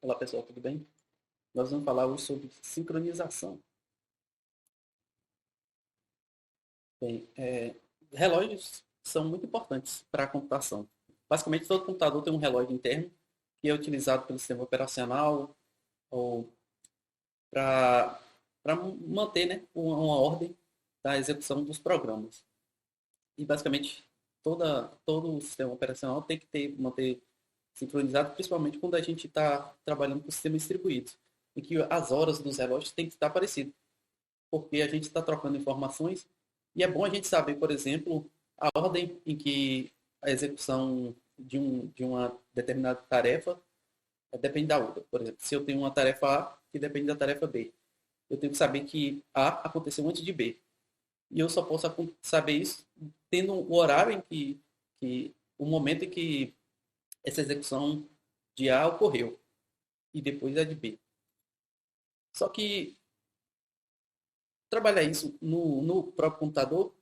Olá pessoal, tudo bem? Nós vamos falar hoje sobre sincronização. Bem, relógios são muito importantes para a computação. Basicamente, todo computador tem um relógio interno que é utilizado pelo sistema operacional ou para manter, né, uma ordem da execução dos programas. E basicamente todo o sistema operacional tem que manter sincronizado, principalmente quando a gente está trabalhando com sistemas distribuídos, em que as horas dos relógios têm que estar parecidas, porque a gente está trocando informações e é bom a gente saber, por exemplo, a ordem em que a execução de uma determinada tarefa depende da outra. Por exemplo, se eu tenho uma tarefa A que depende da tarefa B, eu tenho que saber que A aconteceu antes de B. E eu só posso saber isso tendo o horário o momento em que essa execução de A ocorreu e depois a de B. Só que trabalhar isso no próprio computador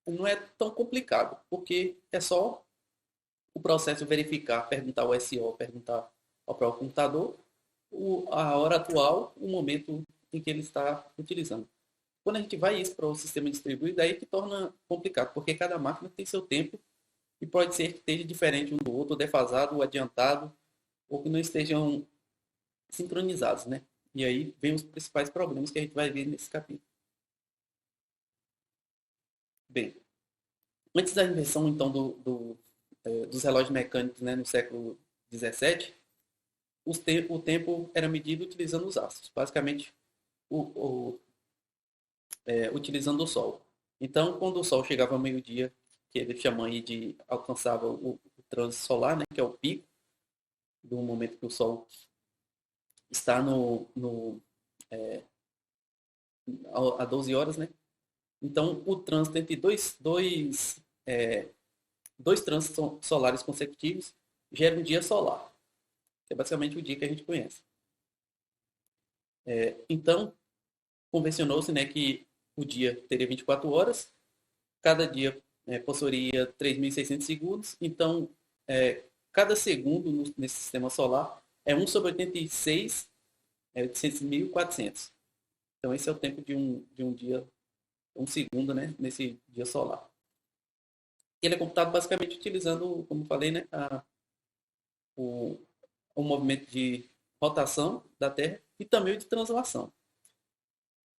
não é tão complicado, porque é só o processo verificar, perguntar ao SO, perguntar ao próprio computador a hora atual, o momento em que ele está utilizando. Quando a gente vai isso para o sistema distribuído, aí que torna complicado, porque cada máquina tem seu tempo e pode ser que esteja diferente um do outro, defasado, ou adiantado, ou que não estejam sincronizados, né? E aí vem os principais problemas que a gente vai ver nesse capítulo. Bem, antes da invenção, então, dos relógios mecânicos, né, no século XVII, o tempo era medido utilizando os astros, basicamente o, o, utilizando o Sol. Então, quando o Sol chegava ao meio-dia, que ele chama aí de alcançava o trânsito solar, né, que é o pico do momento que o Sol está a 12 horas, né? Então, o trânsito entre dois trânsitos solares consecutivos gera um dia solar, que é basicamente o dia que a gente conhece. Então, convencionou-se, né, que o dia teria 24 horas, cada dia possuiria 3.600 segundos, então cada segundo nesse sistema solar é 1 sobre 86, 800.400. Então esse é o tempo de um dia, um segundo, né, nesse dia solar. Ele é computado basicamente utilizando, como falei, né, o, o movimento de rotação da Terra e também o de translação.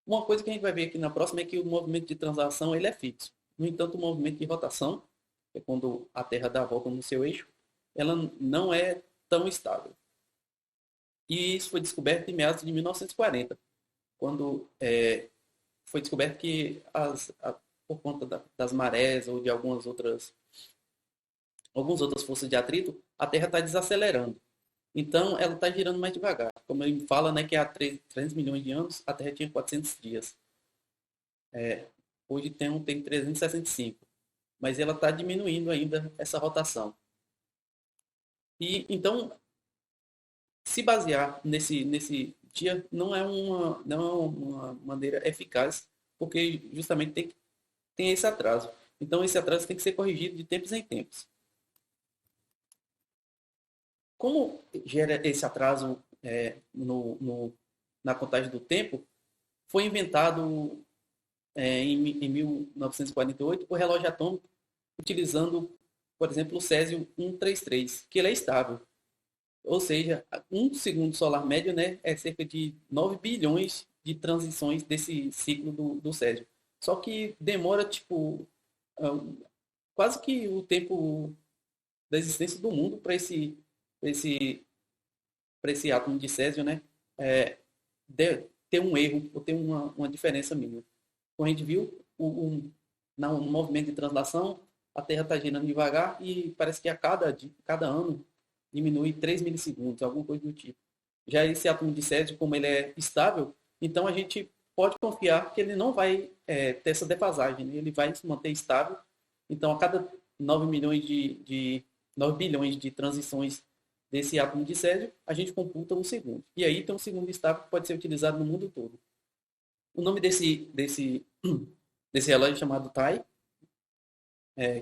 Uma coisa que a gente vai ver aqui na próxima é que o movimento de translação ele é fixo. No entanto, o movimento de rotação, que é quando a Terra dá a volta no seu eixo, ela não é tão estável. E isso foi descoberto em meados de 1940, quando foi descoberto que por conta das marés ou de algumas outras forças de atrito, a Terra está desacelerando. Então, ela está girando mais devagar. Como ele fala, né, que há 300 milhões de anos, a Terra tinha 400 dias. Hoje tem 365. Mas ela está diminuindo ainda essa rotação. E então, se basear nesse dia não é uma maneira eficaz, porque justamente tem esse atraso. Então, esse atraso tem que ser corrigido de tempos em tempos. Como gera esse atraso na contagem do tempo, foi inventado em 1948 o relógio atômico, utilizando, por exemplo, o Césio 133, que ele é estável. Ou seja, um segundo solar médio, né, é cerca de 9 bilhões de transições desse ciclo do Césio. Só que demora, tipo, quase que o tempo da existência do mundo para esse, esse átomo de Césio, né, ter um erro ou ter uma diferença mínima. Como a gente viu, no movimento de translação, a Terra está girando devagar e parece que a cada ano diminui 3 milissegundos, alguma coisa do tipo. Já esse átomo de Césio, como ele é estável, então a gente pode confiar que ele não vai ter essa defasagem, né? Ele vai se manter estável. Então, a cada 9 milhões 9 bilhões de transições desse átomo de Césio, a gente computa um segundo. E aí tem um segundo estável que pode ser utilizado no mundo todo. O nome desse relógio é chamado TAI,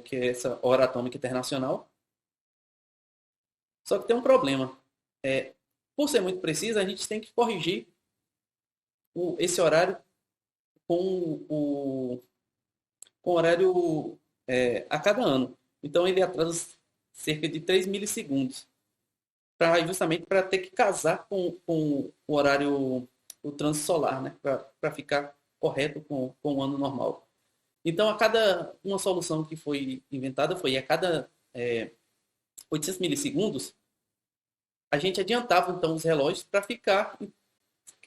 que é essa hora atômica internacional. Só que tem um problema. Por ser muito precisa, a gente tem que corrigir esse horário com com o horário a cada ano. Então ele atrasa cerca de 3 milissegundos, justamente para ter que casar com o horário, o trânsito solar, né? Para ficar correto com o ano normal. Então, uma solução que foi inventada foi a cada 800 milissegundos, a gente adiantava então os relógios para ficar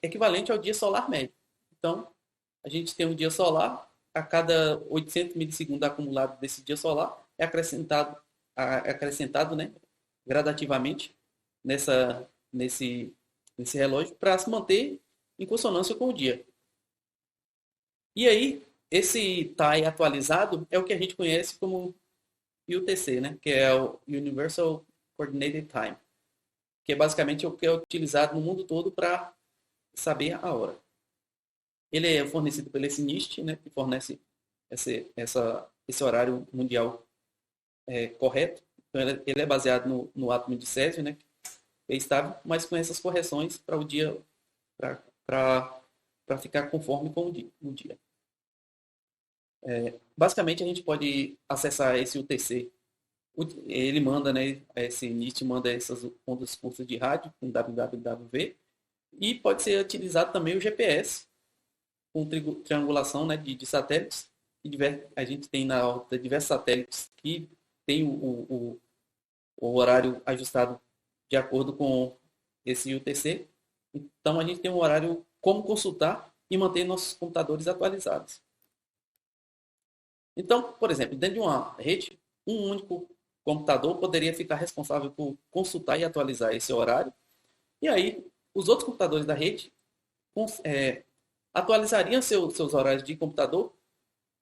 equivalente ao dia solar médio. Então, a gente tem um dia solar, a cada 800 milissegundos acumulado desse dia solar é acrescentado, né, gradativamente nesse relógio para se manter em consonância com o dia. E aí, esse TIE atualizado é o que a gente conhece como UTC, né, que é o Universal Coordinated Time, que é basicamente o que é utilizado no mundo todo para saber a hora. Ele é fornecido pela NIST, né, que fornece esse horário mundial correto. Então, ele é baseado no átomo de Césio, né, que é estável, mas com essas correções para o dia, para ficar conforme com o dia. Basicamente, a gente pode acessar esse UTC. Ele manda, né, esse NIST manda essas ondas curtas de rádio com WWW, e pode ser utilizado também o GPS com triangulação, né, de satélites. A gente tem na órbita diversos satélites que tem o horário ajustado de acordo com esse UTC. Então a gente tem um horário como consultar e manter nossos computadores atualizados. Então, por exemplo, dentro de uma rede, um único computador poderia ficar responsável por consultar e atualizar esse horário. E aí, os outros computadores da rede atualizariam seus horários de computador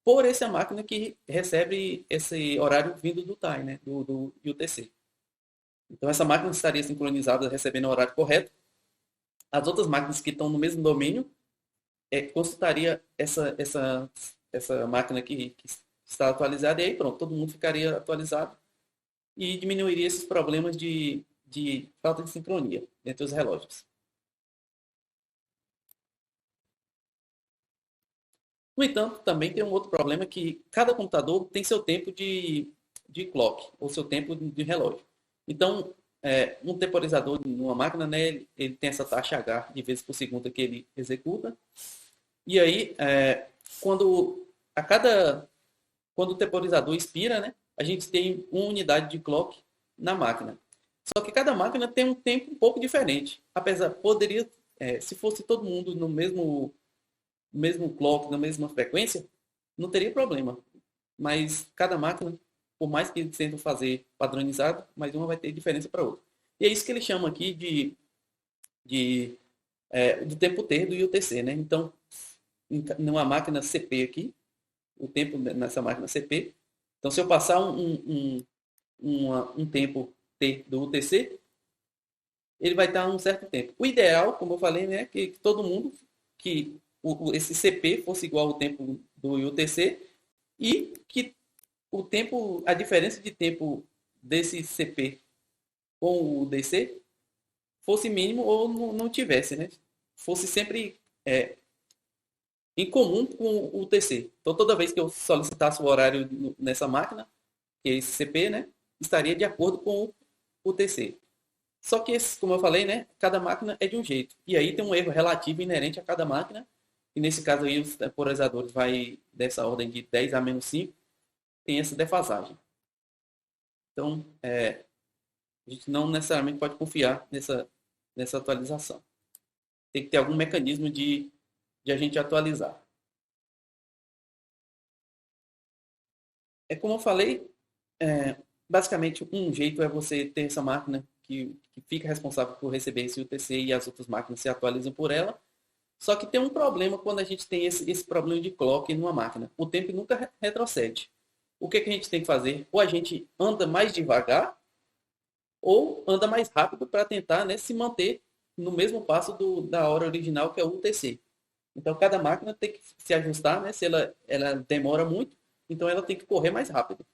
por essa máquina que recebe esse horário vindo do TIE, né, do UTC. Então, essa máquina estaria sincronizada, recebendo o horário correto. As outras máquinas que estão no mesmo domínio consultaria essa máquina que está atualizada, e aí pronto, todo mundo ficaria atualizado e diminuiria esses problemas de falta de sincronia entre os relógios. No entanto, também tem um outro problema, que cada computador tem seu tempo de clock, ou seu tempo de relógio. Então, um temporizador numa máquina, né, ele tem essa taxa H de vezes por segundo que ele executa. E aí, quando o temporizador expira, né, a gente tem uma unidade de clock na máquina. Só que cada máquina tem um tempo um pouco diferente. Se fosse todo mundo no mesmo clock, na mesma frequência, não teria problema. Mas cada máquina, por mais que eles tentam fazer padronizado, mas uma vai ter diferença para outra. E é isso que ele chama aqui do tempo T do UTC, né? Então, numa máquina CP aqui, o tempo nessa máquina CP. Então, se eu passar um tempo T do UTC, ele vai estar um certo tempo. O ideal, como eu falei, né, que todo mundo, que esse CP fosse igual ao tempo do UTC, e que a diferença de tempo desse CP com o DC fosse mínimo ou não tivesse, né? Fosse sempre em comum com o UTC. Então, toda vez que eu solicitasse o horário nessa máquina, que é esse CP, né, estaria de acordo com o UTC. Só que, como eu falei, né, cada máquina é de um jeito. E aí tem um erro relativo inerente a cada máquina. E nesse caso aí, os temporizadores vai dessa ordem de 10 a menos 5, tem essa defasagem. Então, a gente não necessariamente pode confiar nessa atualização. Tem que ter algum mecanismo de a gente atualizar. Como eu falei, basicamente um jeito é você ter essa máquina que fica responsável por receber esse UTC e as outras máquinas se atualizam por ela. Só que tem um problema quando a gente tem esse problema de clock numa máquina. O tempo nunca retrocede. O que a gente tem que fazer? Ou a gente anda mais devagar, ou anda mais rápido para tentar, né, se manter no mesmo passo da hora original, que é o UTC. Então, cada máquina tem que se ajustar, né? Se ela demora muito, então ela tem que correr mais rápido.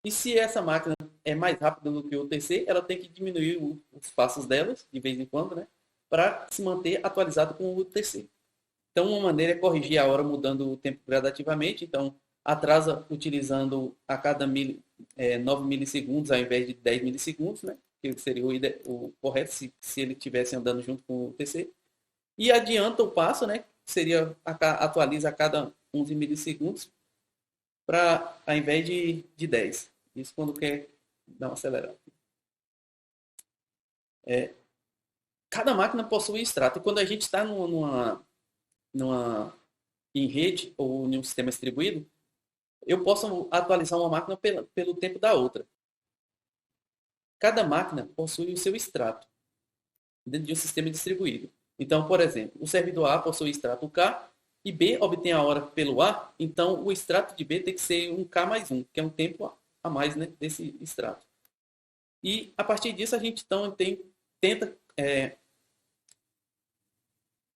E se essa máquina é mais rápida do que o UTC, ela tem que diminuir os passos delas, de vez em quando, né? Para se manter atualizado com o UTC. Então, uma maneira é corrigir a hora mudando o tempo gradativamente. Então, atrasa utilizando a cada 9 milissegundos ao invés de 10 milissegundos, né? Que seria o correto se ele estivesse andando junto com o UTC. E adianta o passo, né? Seria atualiza a cada 11 milissegundos para ao invés de 10. Isso quando quer dar uma acelerada. Cada máquina possui extrato. E quando a gente está em rede ou em um sistema distribuído, eu posso atualizar uma máquina pelo tempo da outra. Cada máquina possui o seu extrato dentro de um sistema distribuído. Então, por exemplo, o servidor A possui extrato K e B obtém a hora pelo A, então o extrato de B tem que ser um K mais 1, que é um tempo a mais, né, desse extrato. E a partir disso a gente então tenta,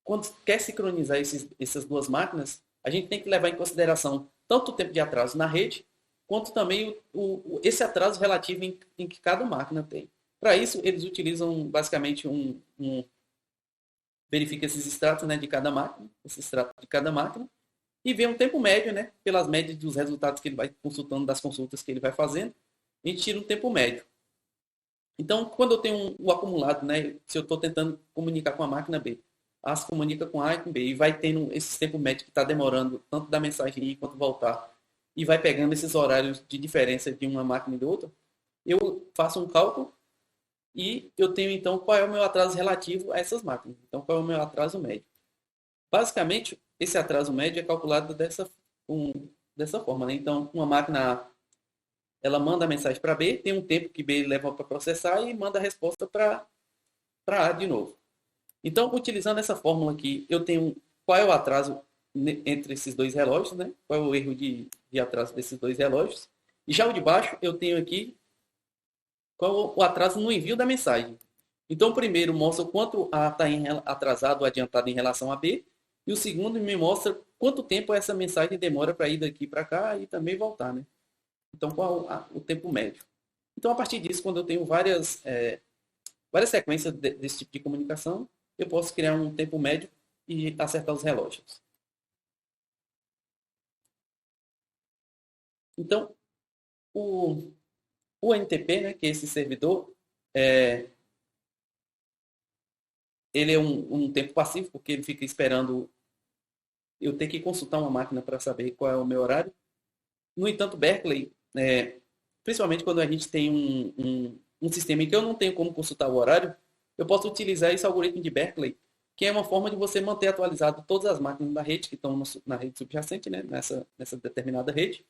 quando quer sincronizar essas duas máquinas, a gente tem que levar em consideração tanto o tempo de atraso na rede, quanto também esse atraso relativo em que cada máquina tem. Para isso, eles utilizam basicamente verifica esses extratos, né, de cada máquina, esse extrato de cada máquina, e vê um tempo médio, né, pelas médias dos resultados que ele vai consultando, das consultas que ele vai fazendo, a gente tira um tempo médio. Então, quando eu tenho o acumulado, né, se eu estou tentando comunicar com a máquina B, A se comunica com A e com B, e vai tendo esse tempo médio que está demorando, tanto da mensagem ir quanto voltar, e vai pegando esses horários de diferença de uma máquina e de outra, eu faço um cálculo e eu tenho então qual é o meu atraso relativo a essas máquinas. Então, qual é o meu atraso médio? Basicamente, esse atraso médio é calculado dessa forma, né? Então, uma máquina A, ela manda a mensagem para B, tem um tempo que B leva para processar e manda a resposta para A de novo. Então, utilizando essa fórmula aqui, eu tenho qual é o atraso entre esses dois relógios, né? Qual é o erro de atraso desses dois relógios. E já o de baixo, eu tenho aqui qual o atraso no envio da mensagem. Então, o primeiro mostra o quanto A está atrasado ou adiantado em relação a B, e o segundo me mostra quanto tempo essa mensagem demora para ir daqui para cá e também voltar, né? Então, qual o tempo médio. Então, a partir disso, quando eu tenho várias sequências desse tipo de comunicação, eu posso criar um tempo médio e acertar os relógios. Então, o NTP, né, que é esse servidor, ele é um tempo passivo, porque ele fica esperando eu ter que consultar uma máquina para saber qual é o meu horário. No entanto, Berkeley, principalmente quando a gente tem um sistema em que eu não tenho como consultar o horário, eu posso utilizar esse algoritmo de Berkeley, que é uma forma de você manter atualizado todas as máquinas da rede que estão na rede subjacente, né, nessa determinada rede,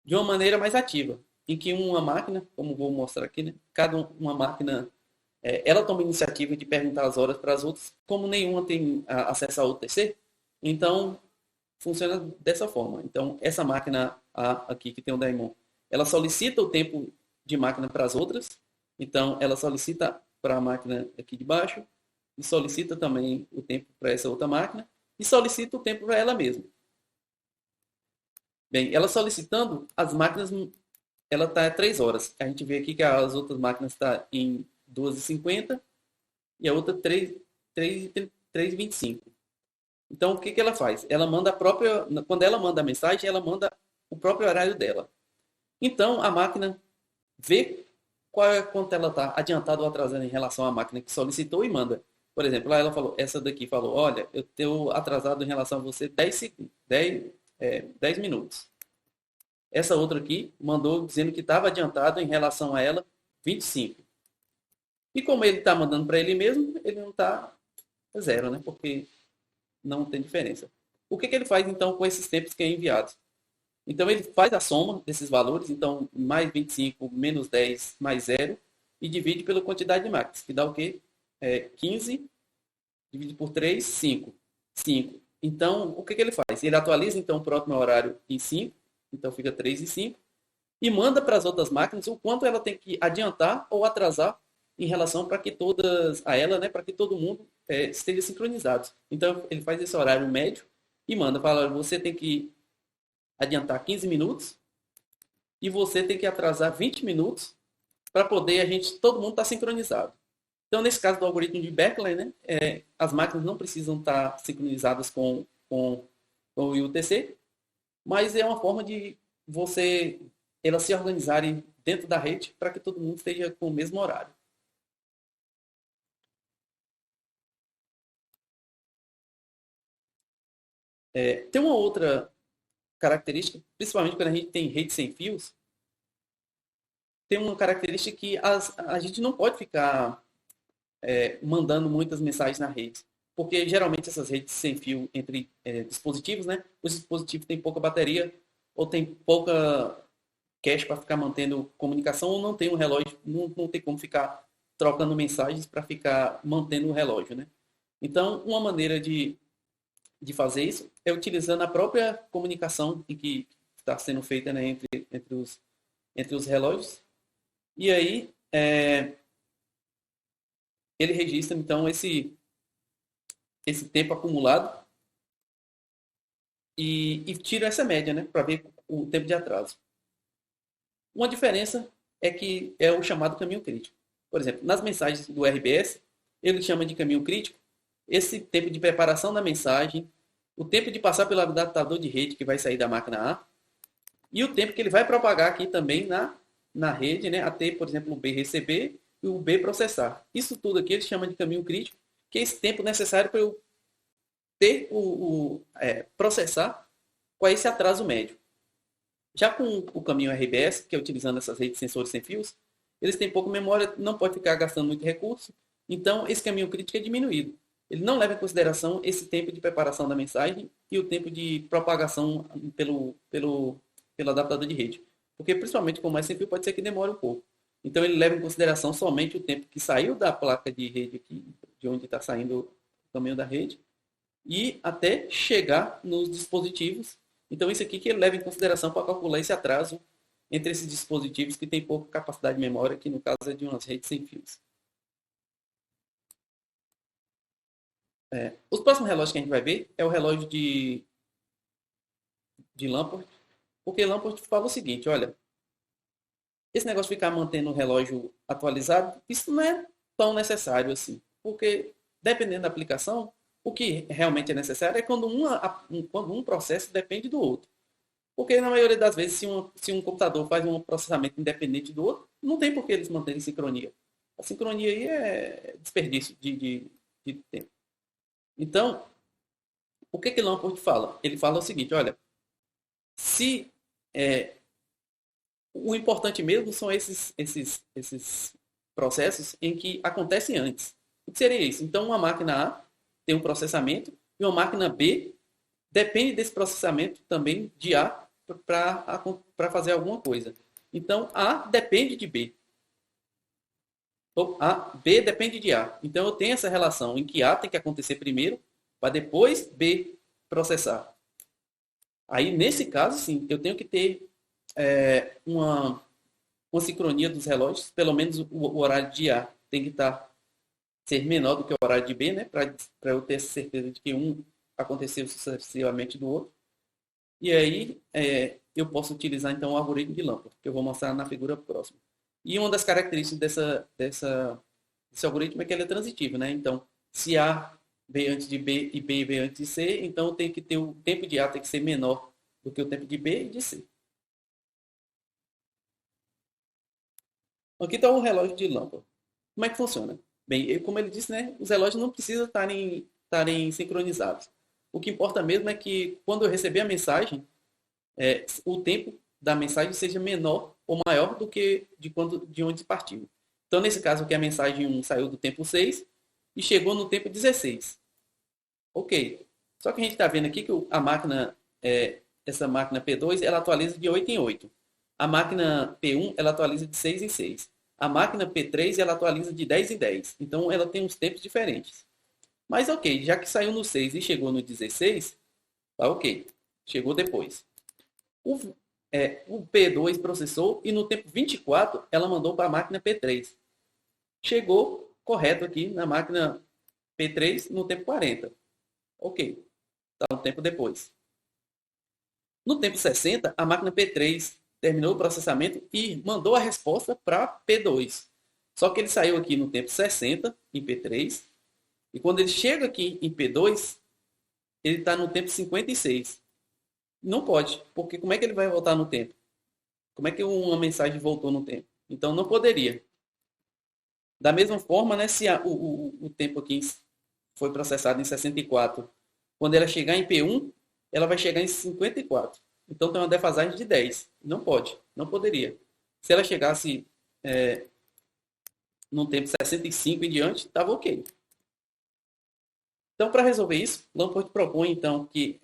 de uma maneira mais ativa, em que uma máquina, como vou mostrar aqui, né, uma máquina, ela toma iniciativa de perguntar as horas para as outras, como nenhuma tem acesso ao UTC, então funciona dessa forma. Então, essa máquina aqui que tem o Daemon, ela solicita o tempo de máquina para as outras, então ela solicita para a máquina aqui de baixo, e solicita também o tempo para essa outra máquina, e solicita o tempo para ela mesma. Bem, ela solicitando, as máquinas, ela está a 3 horas. A gente vê aqui que as outras máquinas estão em 2h50 e a outra 3h25. Então, o que ela faz? Ela manda quando ela manda a mensagem, ela manda o próprio horário dela. Então, a máquina vê quanto ela está adiantada ou atrasada em relação à máquina que solicitou e manda. Por exemplo, lá ela falou, essa daqui falou, olha, eu estou atrasado em relação a você 10 minutos. Essa outra aqui mandou dizendo que estava adiantado em relação a ela 25. E como ele está mandando para ele mesmo, ele não está zero, né? Porque não tem diferença. O que ele faz então com esses tempos que é enviados? Então ele faz a soma desses valores, então mais 25 menos 10 mais 0, e divide pela quantidade de máquinas, que dá o quê? 15 dividido por 3, 5. 5. Então, o que ele faz? Ele atualiza então o próprio horário em 5, então fica 3 e 5, e manda para as outras máquinas o quanto ela tem que adiantar ou atrasar em relação para que né, para que todo mundo esteja sincronizado. Então, ele faz esse horário médio e manda, fala, você tem que adiantar 15 minutos e você tem que atrasar 20 minutos para poder todo mundo estar sincronizado. Então, nesse caso do algoritmo de Berkeley, né, as máquinas não precisam estar sincronizadas com o IUTC, mas é uma forma de elas se organizarem dentro da rede para que todo mundo esteja com o mesmo horário. Tem uma outra característica, principalmente quando a gente tem rede sem fios, tem uma característica que a gente não pode ficar mandando muitas mensagens na rede. Porque geralmente essas redes sem fio entre dispositivos, né? Os dispositivos têm pouca bateria ou tem pouca cache para ficar mantendo comunicação ou não tem um relógio, não tem como ficar trocando mensagens para ficar mantendo o relógio, né? Então, uma maneira de fazer isso é utilizando a própria comunicação em que está sendo feita, né, entre os relógios. E aí, ele registra, então, esse tempo acumulado e tira essa média, né, para ver o tempo de atraso. Uma diferença é que é o chamado caminho crítico. Por exemplo, nas mensagens do RBS, ele chama de caminho crítico esse tempo de preparação da mensagem, o tempo de passar pelo adaptador de rede que vai sair da máquina A e o tempo que ele vai propagar aqui também na rede, né, até, por exemplo, o B receber e o B processar. Isso tudo aqui ele chama de caminho crítico, que é esse tempo necessário para eu ter processar com esse atraso médio. Já com o caminho RBS, que é utilizando essas redes de sensores sem fios, eles têm pouca memória, não pode ficar gastando muito recurso, então esse caminho crítico é diminuído. Ele não leva em consideração esse tempo de preparação da mensagem e o tempo de propagação pelo adaptador de rede. Porque, principalmente com mais sem fio, pode ser que demore um pouco. Então, ele leva em consideração somente o tempo que saiu da placa de rede aqui, de onde está saindo o caminho da rede, e até chegar nos dispositivos. Então, isso aqui que ele leva em consideração para calcular esse atraso entre esses dispositivos que têm pouca capacidade de memória, que no caso é de umas redes sem fios. Os próximos relógios que a gente vai ver é o relógio de Lamport, porque Lamport fala o seguinte, olha, esse negócio de ficar mantendo o relógio atualizado, isso não é tão necessário assim, porque dependendo da aplicação, o que realmente é necessário é quando um processo depende do outro. Porque na maioria das vezes, se um computador faz um processamento independente do outro, não tem por que eles manterem sincronia. A sincronia aí é desperdício de tempo. Então, o que Lamport fala? Ele fala o seguinte, olha, se o importante mesmo são esses processos em que acontecem antes. O que seria isso? Então, uma máquina A tem um processamento e uma máquina B depende desse processamento também de A para fazer alguma coisa. Então, A depende de B. Ou B depende de A. Então, eu tenho essa relação em que A tem que acontecer primeiro para depois B processar. Aí, nesse caso, sim, eu tenho que ter uma sincronia dos relógios, pelo menos o horário de A tem que ser menor do que o horário de B, né, para eu ter certeza de que um aconteceu sucessivamente do outro. E aí eu posso utilizar então o algoritmo de Lamport, que eu vou mostrar na figura próxima. E uma das características desse algoritmo é que ele é transitivo, né? Então, se A veio antes de B e B veio antes de C, então tem que ter o tempo de A tem que ser menor do que o tempo de B e de C. Aqui está o relógio de Lamport. Como é que funciona? Bem, como ele disse, né, os relógios não precisam estarem sincronizados. O que importa mesmo é que quando eu receber a mensagem, o tempo da mensagem seja menor ou maior do que de onde partiu. Então, nesse caso aqui, a mensagem 1 saiu do tempo 6 e chegou no tempo 16. Ok. Só que a gente está vendo aqui que a máquina, essa máquina P2, ela atualiza de 8 em 8. A máquina P1, ela atualiza de 6 em 6. A máquina P3, ela atualiza de 10 em 10. Então, ela tem uns tempos diferentes. Mas, ok, já que saiu no 6 e chegou no 16, tá ok. Chegou depois. O P2 processou e no tempo 24, ela mandou para a máquina P3. Chegou correto aqui na máquina P3 no tempo 40. Ok, está um tempo depois. No tempo 60, a máquina P3 terminou o processamento e mandou a resposta para P2. Só que ele saiu aqui no tempo 60 em P3 e quando ele chega aqui em P2, ele está no tempo 56. Não pode, porque como é que ele vai voltar no tempo? Como é que uma mensagem voltou no tempo? Então não poderia. Da mesma forma, né, se o tempo aqui foi processado em 64, quando ela chegar em P1, ela vai chegar em 54. Então tem uma defasagem de 10. Não pode, não poderia. Se ela chegasse no tempo 65 em diante, estava ok. Então, para resolver isso, Lamport propõe, então, que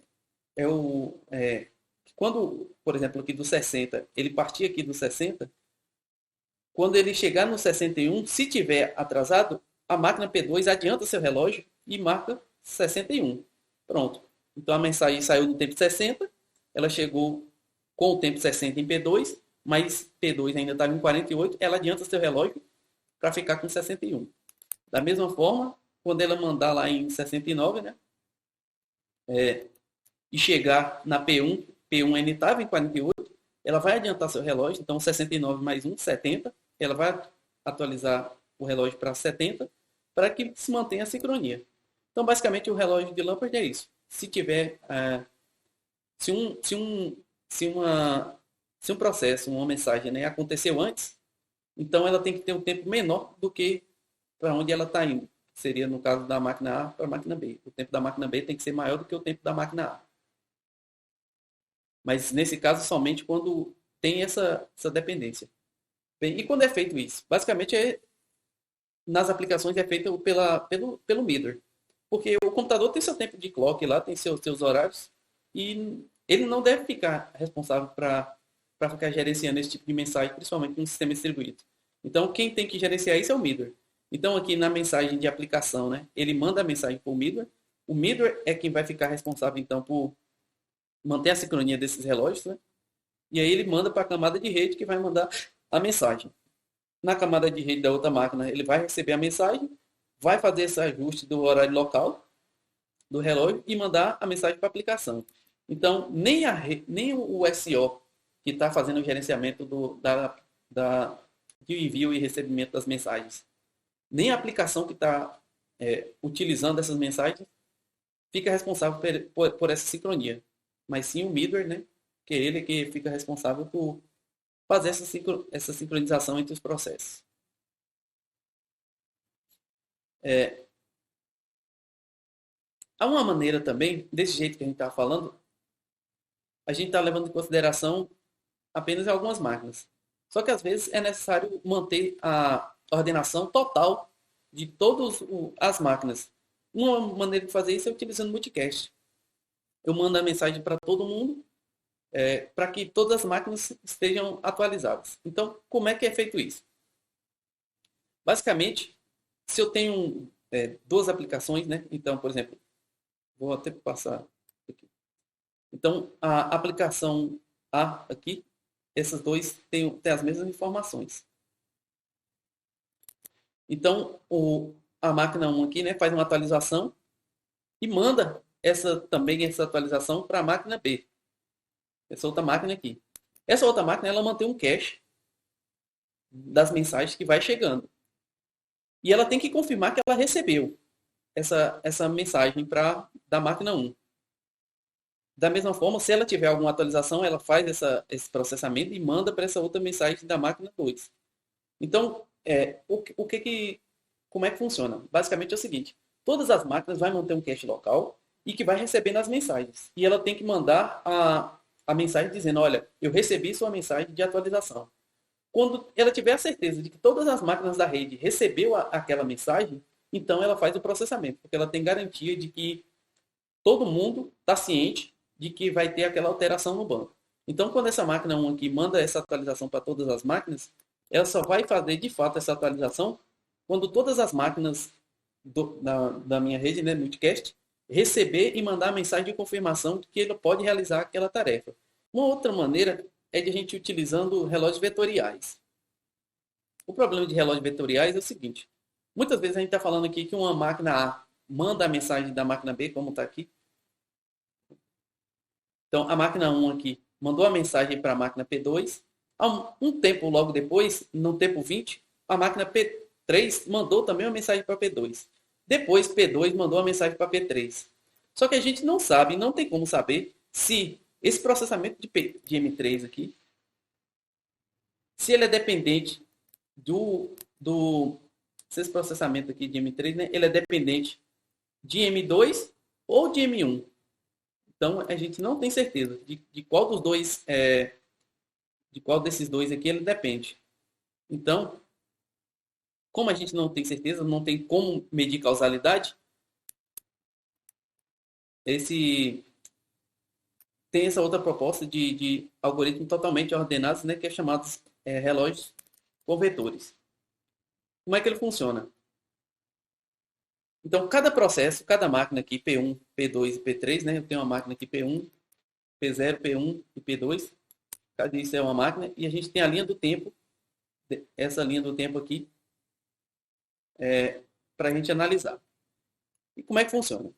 quando, por exemplo, aqui do 60, ele partir aqui do 60, quando ele chegar no 61, se tiver atrasado, a máquina P2 adianta seu relógio e marca 61. Pronto. Então a mensagem saiu do tempo 60, ela chegou com o tempo 60 em P2, mas P2 ainda estava em 48, ela adianta seu relógio para ficar com 61. Da mesma forma, quando ela mandar lá em 69, né, e chegar na P1, P1 ainda estava em 48, ela vai adiantar seu relógio, então 69 mais 1, 70, ela vai atualizar o relógio para 70, para que se mantenha a sincronia. Então, basicamente, o relógio de Lampert é isso. Se tiver, se um processo, uma mensagem, né, aconteceu antes, então ela tem que ter um tempo menor do que para onde ela está indo. Seria no caso da máquina A para a máquina B. O tempo da máquina B tem que ser maior do que o tempo da máquina A. Mas nesse caso somente quando tem essa dependência. Bem, e quando é feito isso? Basicamente nas aplicações é feito pelo middleware. Porque o computador tem seu tempo de clock lá, tem seus horários, e ele não deve ficar responsável para ficar gerenciando esse tipo de mensagem, principalmente no sistema distribuído. Então, quem tem que gerenciar isso é o middleware. Então, aqui na mensagem de aplicação, né, ele manda a mensagem para o middleware. O middleware é quem vai ficar responsável, então, por manter a sincronia desses relógios, né? E aí ele manda para a camada de rede que vai mandar a mensagem. Na camada de rede da outra máquina, ele vai receber a mensagem, vai fazer esse ajuste do horário local do relógio e mandar a mensagem para a aplicação. Então, nem o SO que está fazendo o gerenciamento de envio e recebimento das mensagens, nem a aplicação que está utilizando essas mensagens fica responsável por essa sincronia. Mas sim o middleware, né? Que é ele que fica responsável por fazer essa sincronização entre os processos. Há uma maneira também, desse jeito que a gente está falando, a gente está levando em consideração apenas algumas máquinas. Só que às vezes é necessário manter a ordenação total de todas as máquinas. Uma maneira de fazer isso é utilizando multicast. Eu mando a mensagem para todo mundo, para que todas as máquinas estejam atualizadas. Então, como é que é feito isso? Basicamente, se eu tenho duas aplicações, né? Então, por exemplo, vou até passar aqui. Então, a aplicação A aqui, essas duas têm as mesmas informações. Então, a máquina 1 aqui, né, faz uma atualização e manda também essa atualização para a máquina B. Essa outra máquina aqui. Essa outra máquina, ela mantém um cache das mensagens que vai chegando. E ela tem que confirmar que ela recebeu essa mensagem da máquina 1. Da mesma forma, se ela tiver alguma atualização, ela faz esse processamento e manda para essa outra mensagem da máquina 2. Então, como é que funciona? Basicamente é o seguinte, todas as máquinas vão manter um cache local e que vai recebendo as mensagens. E ela tem que mandar a mensagem dizendo, olha, eu recebi sua mensagem de atualização. Quando ela tiver a certeza de que todas as máquinas da rede recebeu aquela mensagem, então ela faz o processamento, porque ela tem garantia de que todo mundo está ciente de que vai ter aquela alteração no banco. Então, quando essa máquina 1 aqui manda essa atualização para todas as máquinas, ela só vai fazer de fato essa atualização quando todas as máquinas da minha rede, né, multicast, receber e mandar a mensagem de confirmação de que ele pode realizar aquela tarefa. Uma outra maneira é de a gente utilizando relógios vetoriais. O problema de relógios vetoriais é o seguinte, muitas vezes a gente está falando aqui que uma máquina A manda a mensagem da máquina B, como está aqui. Então, a máquina 1 aqui mandou a mensagem para a máquina P2 Um tempo logo depois, no tempo 20, a máquina P3 mandou também uma mensagem para P2. Depois, P2 mandou uma mensagem para P3. Só que a gente não sabe, não tem como saber se esse processamento de M3 aqui, se ele é dependente se esse processamento aqui de M3, né, ele é dependente de M2 ou de M1. Então, a gente não tem certeza de qual dos dois, de qual desses dois aqui ele depende. Então, como a gente não tem certeza, não tem como medir causalidade, tem essa outra proposta de algoritmo totalmente ordenados, né, que é chamado relógios com vetores. Como é que ele funciona? Então, cada processo, cada máquina aqui, P1, P2 e P3, né? Eu tenho uma máquina aqui P1, P0, P1 e P2. Cada isso é uma máquina. E a gente tem a linha do tempo, essa linha do tempo aqui, para a gente analisar. E como é que funciona?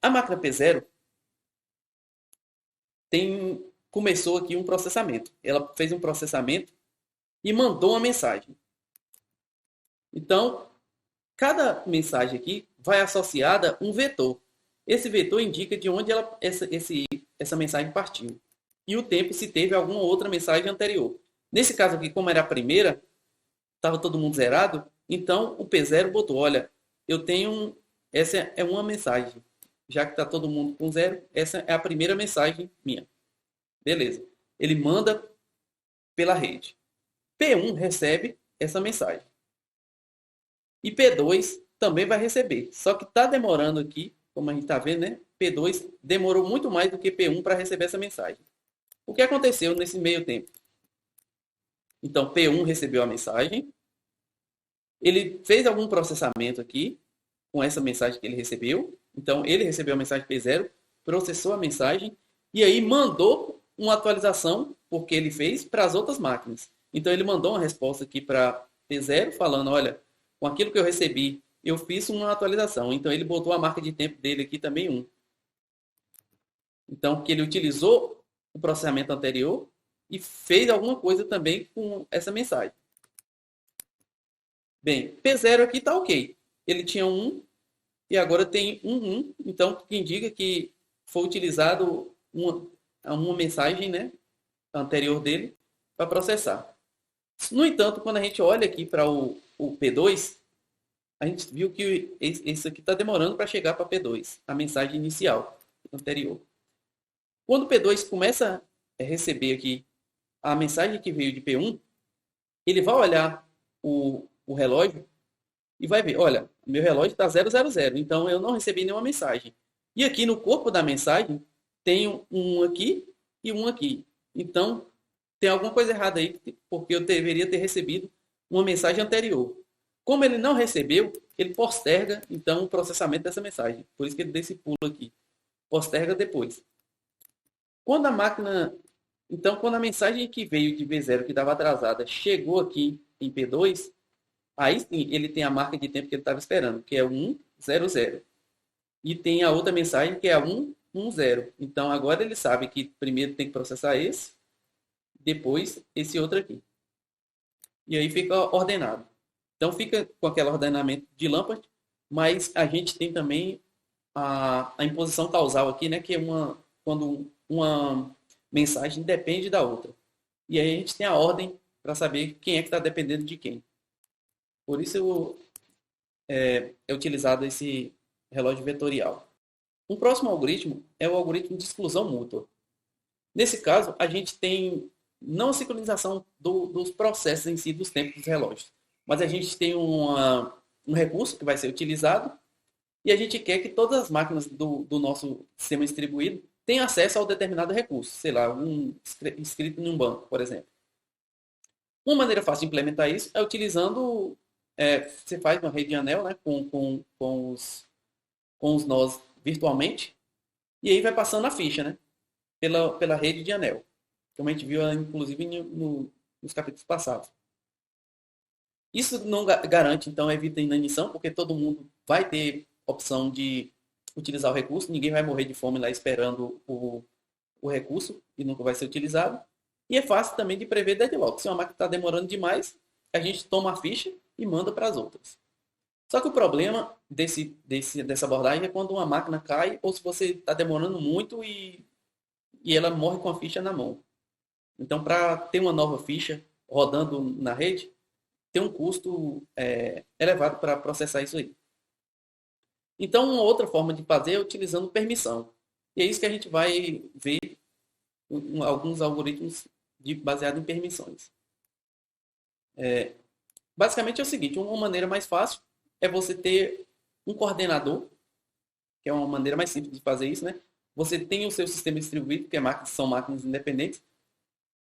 A máquina P0 começou aqui um processamento. Ela fez um processamento e mandou uma mensagem. Então, cada mensagem aqui vai associada a um vetor. Esse vetor indica de onde essa mensagem partiu. E o tempo se teve alguma outra mensagem anterior. Nesse caso aqui, como era a primeira, estava todo mundo zerado, então o P0 botou, olha, essa é uma mensagem. Já que está todo mundo com zero, essa é a primeira mensagem minha. Beleza. Ele manda pela rede. P1 recebe essa mensagem. E P2 também vai receber. Só que está demorando aqui, como a gente está vendo, né? P2 demorou muito mais do que P1 para receber essa mensagem. O que aconteceu nesse meio tempo? Então, P1 recebeu a mensagem. Ele fez algum processamento aqui com essa mensagem que ele recebeu. Então, ele recebeu a mensagem P0, processou a mensagem e aí mandou uma atualização, porque ele fez, para as outras máquinas. Então, ele mandou uma resposta aqui para P0, falando, olha, com aquilo que eu recebi, eu fiz uma atualização. Então, ele botou a marca de tempo dele aqui também 1. Então, que ele utilizou o processamento anterior e fez alguma coisa também com essa mensagem. Bem, P0 aqui está ok. Ele tinha 1 e agora tem 1. Então, que indica que foi utilizado uma mensagem, né, anterior dele para processar. No entanto, quando a gente olha aqui para o P2, a gente viu que esse aqui está demorando para chegar para P2, a mensagem inicial, anterior. Quando o P2 começa a receber aqui a mensagem que veio de P1, ele vai olhar o relógio e vai ver, olha, meu relógio está 000, então eu não recebi nenhuma mensagem. E aqui no corpo da mensagem tem um aqui e um aqui. Então, tem alguma coisa errada aí, porque eu deveria ter recebido uma mensagem anterior. Como ele não recebeu, ele posterga, então, o processamento dessa mensagem. Por isso que ele deu esse pulo aqui. Posterga depois. Quando a mensagem que veio de V0, que estava atrasada, chegou aqui em P2, aí sim ele tem a marca de tempo que ele estava esperando, que é 100. E tem a outra mensagem que é 110. Então agora ele sabe que primeiro tem que processar esse, depois esse outro aqui. E aí fica ordenado. Então fica com aquele ordenamento de Lampert, mas a gente tem também a imposição causal aqui, né, que é quando uma mensagem depende da outra. E aí a gente tem a ordem para saber quem é que está dependendo de quem. Por isso é utilizado esse relógio vetorial. Um próximo algoritmo é o algoritmo de exclusão mútua. Nesse caso, a gente tem não a sincronização dos processos em si, dos tempos dos relógios, mas a gente tem um recurso que vai ser utilizado e a gente quer que todas as máquinas do nosso sistema distribuído tenham acesso a um determinado recurso, sei lá, escrito em um banco, por exemplo. Uma maneira fácil de implementar isso é utilizando, você faz uma rede de anel, né, com os nós virtualmente, e aí vai passando a ficha, né, pela rede de anel, como a gente viu, inclusive, nos capítulos passados. Isso não garante, então, evita inanição, porque todo mundo vai ter opção de utilizar o recurso, ninguém vai morrer de fome lá esperando o recurso, e nunca vai ser utilizado. E é fácil também de prever deadlock. Se uma máquina está demorando demais, a gente toma a ficha e manda para as outras. Só que o problema dessa abordagem é quando uma máquina cai ou se você está demorando muito e ela morre com a ficha na mão. Então, para ter uma nova ficha rodando na rede, tem um custo elevado para processar isso aí. Então, uma outra forma de fazer é utilizando permissão. E é isso que a gente vai ver em alguns algoritmos baseados em permissões. Basicamente é o seguinte, uma maneira mais fácil é você ter um coordenador, que é uma maneira mais simples de fazer isso, né? Você tem o seu sistema distribuído, que são máquinas independentes,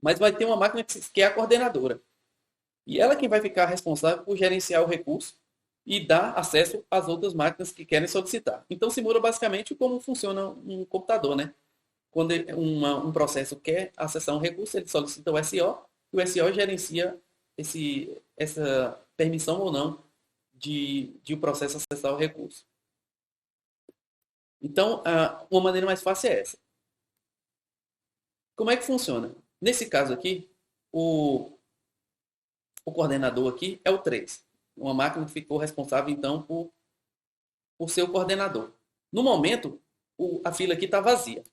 mas vai ter uma máquina que é a coordenadora. E ela é quem vai ficar responsável por gerenciar o recurso e dar acesso às outras máquinas que querem solicitar. Então simula basicamente como funciona um computador, né? Quando um processo quer acessar um recurso, ele solicita o SO, e o SO gerencia essa permissão ou não de o processo acessar o recurso. Então, uma maneira mais fácil é essa. Como é que funciona? Nesse caso aqui, o coordenador aqui é o 3. Uma máquina que ficou responsável, então, por ser o coordenador. No momento, a fila aqui está vazia.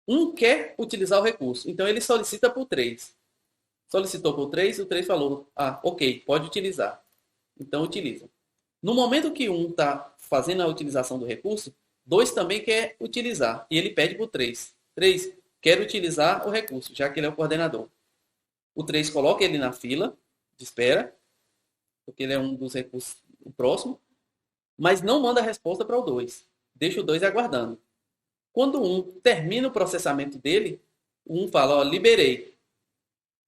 Um quer utilizar o recurso, então ele solicita para o 3. Solicitou para o 3, o 3 falou, ok, pode utilizar. Então, utiliza. No momento que um está fazendo a utilização do recurso, 2 também quer utilizar. E ele pede para o 3. 3, quer utilizar o recurso, já que ele é o coordenador. O 3 coloca ele na fila de espera, porque ele é um dos recursos próximo, mas não manda a resposta para o 2. Deixa o 2 aguardando. Quando um termina o processamento dele, o 1 fala, liberei.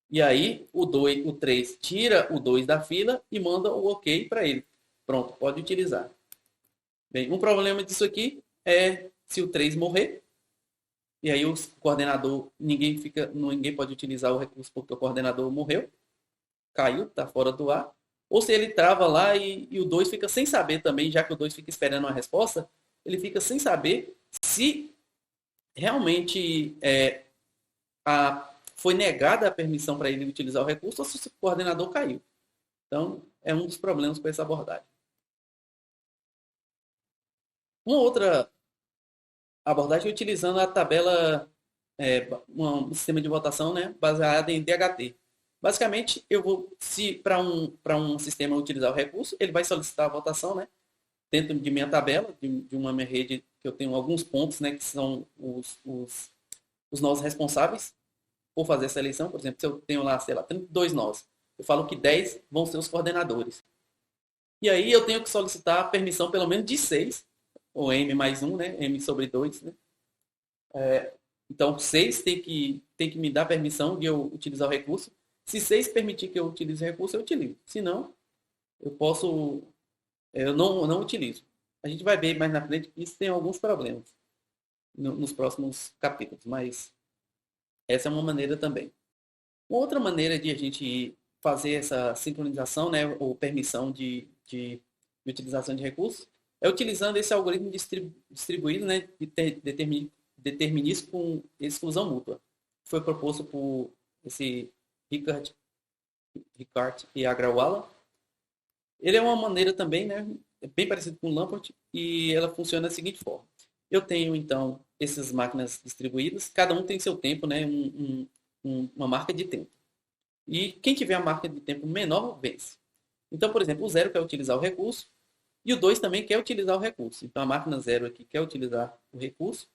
E aí o 3 tira o 2 da fila e manda o ok para ele. Pronto, pode utilizar. Bem, um problema disso aqui é se o 3 morrer, e aí o coordenador, ninguém pode utilizar o recurso porque o coordenador morreu, caiu, está fora do ar. Ou se ele trava lá e o 2 fica sem saber também, já que o 2 fica esperando uma resposta, ele fica sem saber se realmente foi negada a permissão para ele utilizar o recurso ou se o coordenador caiu. Então, é um dos problemas com essa abordagem. Uma outra abordagem é utilizando a tabela, um sistema de votação, né, baseado em DHT. Basicamente, se para um sistema utilizar o recurso, ele vai solicitar a votação, né, dentro de minha tabela, de uma minha rede que eu tenho alguns pontos, né, que são os nós responsáveis por fazer essa eleição. Por exemplo, se eu tenho lá, sei lá, 32 nós, eu falo que 10 vão ser os coordenadores. E aí eu tenho que solicitar a permissão pelo menos de 6, ou M mais 1, né, M sobre 2, né. Então, 6 tem que me dar permissão de eu utilizar o recurso. Se 6 permitir que eu utilize o recurso, eu utilizo. Se não, eu não utilizo. A gente vai ver mais na frente que isso tem alguns problemas nos próximos capítulos, mas essa é uma maneira também. Uma outra maneira de a gente fazer essa sincronização, né, ou permissão de utilização de recursos, é utilizando esse algoritmo distribuído, né, de determinismo com exclusão mútua. Foi proposto por esse Ricard e Agrawala. Ele é uma maneira também, né, bem parecido com o Lamport, e ela funciona da seguinte forma. Eu tenho, então, essas máquinas distribuídas, cada um tem seu tempo, né, uma marca de tempo. E quem tiver a marca de tempo menor, vence. Então, por exemplo, o 0 quer utilizar o recurso, e o 2 também quer utilizar o recurso. Então, a máquina 0 aqui quer utilizar o recurso,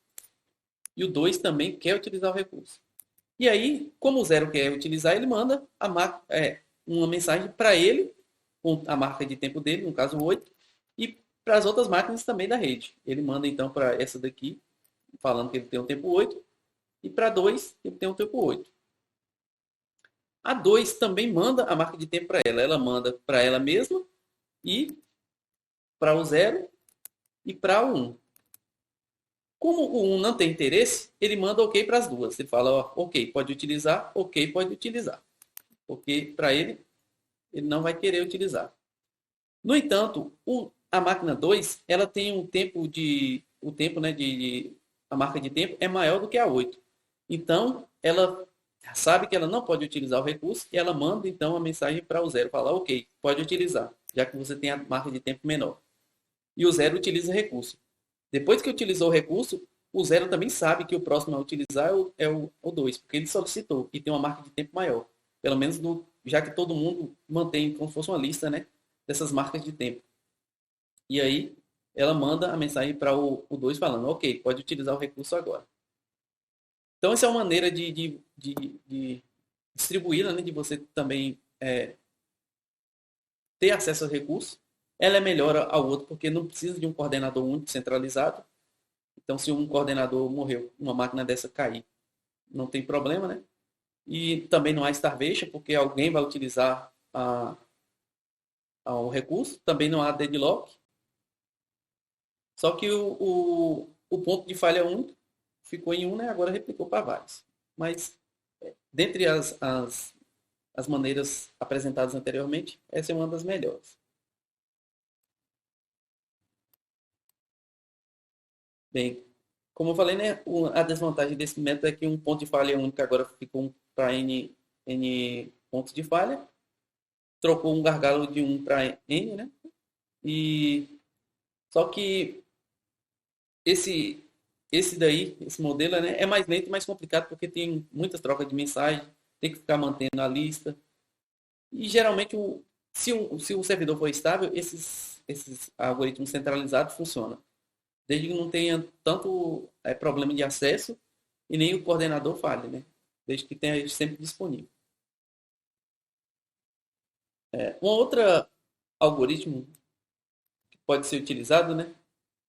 e o 2 também quer utilizar o recurso. E aí, como o 0 quer utilizar, ele manda uma mensagem para ele, com a marca de tempo dele, no caso 8, e para as outras máquinas também da rede. Ele manda então para essa daqui, falando que ele tem o tempo 8, e para 2 ele tem o tempo 8. A 2 também manda a marca de tempo para ela. Ela manda para ela mesma e para o 0 e para o 1. Como o 1 não tem interesse, ele manda ok para as duas. Ele fala, ok, pode utilizar, ok, pode utilizar. Porque para ele não vai querer utilizar. No entanto, a máquina 2, ela tem um tempo a marca de tempo é maior do que a 8. Então, ela sabe que ela não pode utilizar o recurso e ela manda então a mensagem para o zero, falar, ok, pode utilizar, já que você tem a marca de tempo menor. E o zero utiliza o recurso. Depois que utilizou o recurso, o zero também sabe que o próximo a utilizar é o 2, porque ele solicitou e tem uma marca de tempo maior. Pelo menos já que todo mundo mantém como se fosse uma lista, né, dessas marcas de tempo. E aí ela manda a mensagem para o 2 falando, ok, pode utilizar o recurso agora. Então essa é uma maneira de distribuída, né, de você também ter acesso ao recurso. Ela é melhor ao outro porque não precisa de um coordenador único centralizado. Então, se um coordenador morreu, uma máquina dessa cair, não tem problema, né? E também não há starvation, porque alguém vai utilizar o recurso. Também não há deadlock. Só que o ponto de falha único ficou em um, né? Agora replicou para vários. Mas, dentre as maneiras apresentadas anteriormente, essa é uma das melhores. Bem, como eu falei, né, a desvantagem desse método é que um ponto de falha único agora ficou para N pontos de falha, trocou um gargalo de 1 para N, né? E só que esse esse modelo, né, é mais lento e mais complicado porque tem muitas trocas de mensagem, tem que ficar mantendo a lista. E geralmente se o servidor for estável, esses algoritmos centralizados funcionam. Desde que não tenha tanto problema de acesso e nem o coordenador falhe, né? Desde que tenha sempre disponível. Um outro algoritmo que pode ser utilizado, né,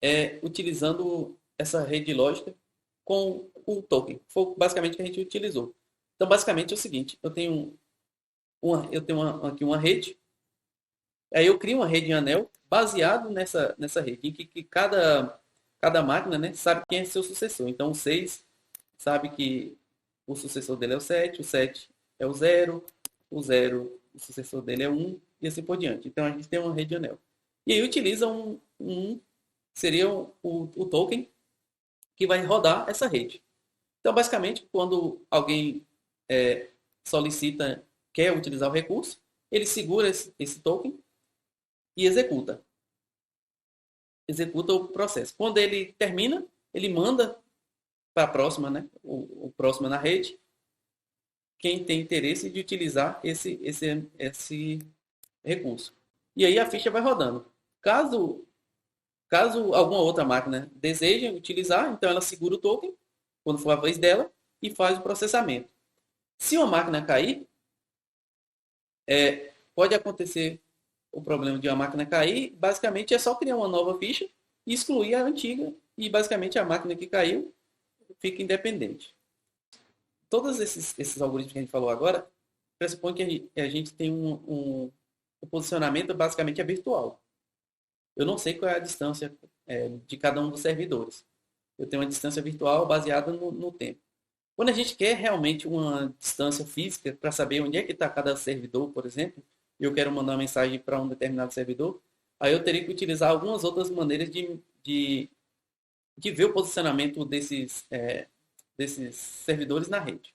é utilizando essa rede lógica com o token. Foi basicamente o que a gente utilizou. Então, basicamente é o seguinte: aqui uma rede, aí eu crio uma rede em anel baseado nessa rede, em que cada máquina, né, sabe quem é seu sucessor. Então, o 6 sabe que o sucessor dele é o 7 é o 0 o sucessor dele é 1 e assim por diante. Então, a gente tem uma rede de anel. E aí utiliza seria o token que vai rodar essa rede. Então, basicamente, quando alguém solicita, quer utilizar o recurso, ele segura esse token e executa o processo. Quando ele termina, ele manda para a próxima, né? O próximo na rede, quem tem interesse de utilizar esse recurso. E aí a ficha vai rodando. Caso alguma outra máquina deseje utilizar, então ela segura o token, quando for a vez dela, e faz o processamento. Se uma máquina cair, pode acontecer o problema de uma máquina cair, basicamente é só criar uma nova ficha e excluir a antiga, e basicamente a máquina que caiu fica independente. Todos esses algoritmos que a gente falou agora pressupõem que a gente tem um posicionamento basicamente virtual. Eu não sei qual é a distância de cada um dos servidores. Eu tenho uma distância virtual baseada no tempo. Quando a gente quer realmente uma distância física para saber onde é que está cada servidor, por exemplo, e eu quero mandar uma mensagem para um determinado servidor, aí eu teria que utilizar algumas outras maneiras de ver o posicionamento desses servidores na rede.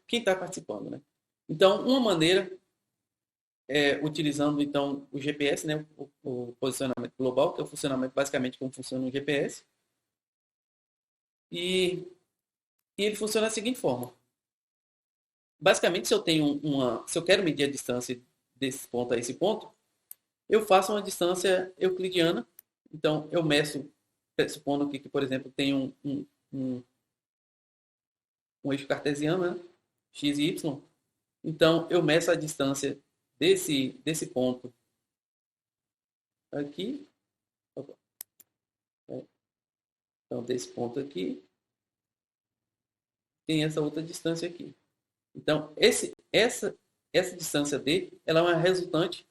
Quem está participando, né? Então, uma maneira utilizando então o GPS, né, o posicionamento global, que é o funcionamento basicamente como funciona o GPS, e ele funciona da seguinte forma. Basicamente, se eu quero medir a distância desse ponto a esse ponto, eu faço uma distância euclidiana. Então, eu meço, supondo que por exemplo, tem um eixo cartesiano, né, x e y. Então, eu meço a distância desse ponto aqui. Então, desse ponto aqui, tem essa outra distância aqui. Então, essa distância D, ela é uma resultante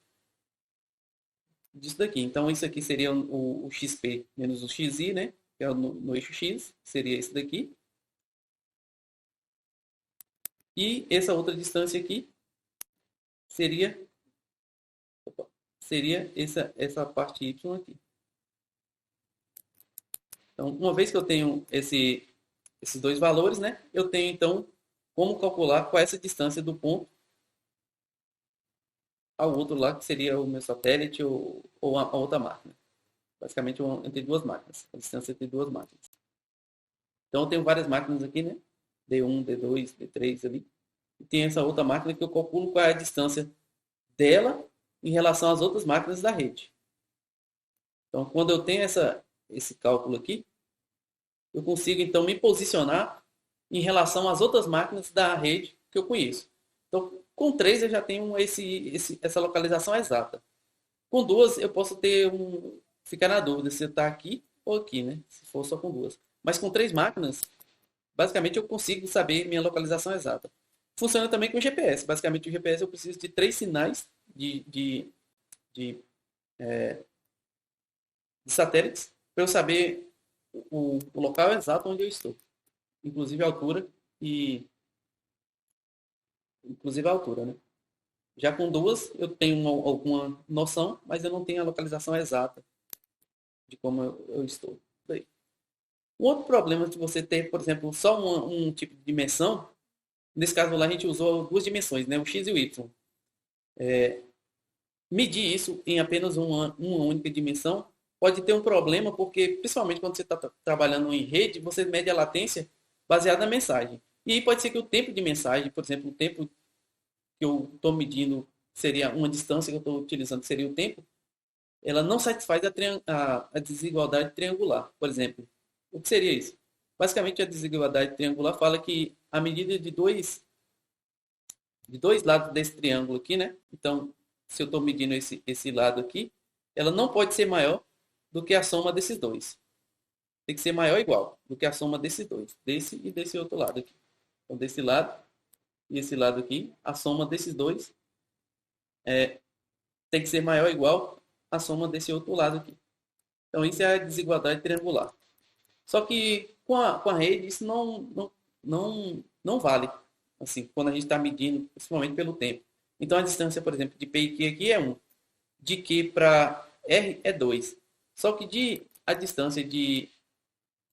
disso daqui. Então, isso aqui seria o XP menos o XI, né? Que é no eixo X, seria esse daqui. E essa outra distância aqui seria essa parte Y aqui. Então, uma vez que eu tenho esses dois valores, né? Eu tenho, então, como calcular qual é essa distância do ponto ao outro lá, que seria o meu satélite ou a outra máquina. Basicamente entre duas máquinas, a distância entre duas máquinas. Então eu tenho várias máquinas aqui, né? D1, D2, D3 ali. E tem essa outra máquina que eu calculo qual é a distância dela em relação às outras máquinas da rede. Então quando eu tenho esse cálculo aqui, eu consigo então me posicionar em relação às outras máquinas da rede que eu conheço. Então com três eu já tenho essa localização exata. Com duas eu posso ficar na dúvida se está aqui ou aqui, né? Se for só com duas. Mas com três máquinas, basicamente eu consigo saber minha localização exata. Funciona também com o GPS. Basicamente o GPS eu preciso de 3 sinais de, de satélites para eu saber o local exato onde eu estou. Inclusive a altura e inclusive a altura, né? Já com duas eu tenho alguma noção, mas eu não tenho a localização exata de como eu estou. Um outro problema de você ter, por exemplo, só um tipo de dimensão, nesse caso lá a gente usou duas dimensões, né? O x e o y. Medir isso em apenas uma única dimensão pode ter um problema, porque principalmente quando você está trabalhando em rede, você mede a latência baseada na mensagem. E aí pode ser que o tempo de mensagem, por exemplo, o tempo que eu estou medindo seria uma distância que eu estou utilizando, seria o tempo, ela não satisfaz a desigualdade triangular. Por exemplo, o que seria isso? Basicamente, a desigualdade triangular fala que a medida de dois lados desse triângulo aqui, né? Então, se eu estou medindo esse lado aqui, ela não pode ser maior do que a soma desses dois. Tem que ser maior ou igual do que a soma desses dois, desse e desse outro lado aqui. Então, desse lado e esse lado aqui, a soma desses dois tem que ser maior ou igual à soma desse outro lado aqui. Então, isso é a desigualdade triangular. Só que com a rede, isso não vale. Assim, quando a gente está medindo, principalmente pelo tempo. Então, a distância, por exemplo, de P e Q aqui é 1. De Q para R é 2. Só que a distância de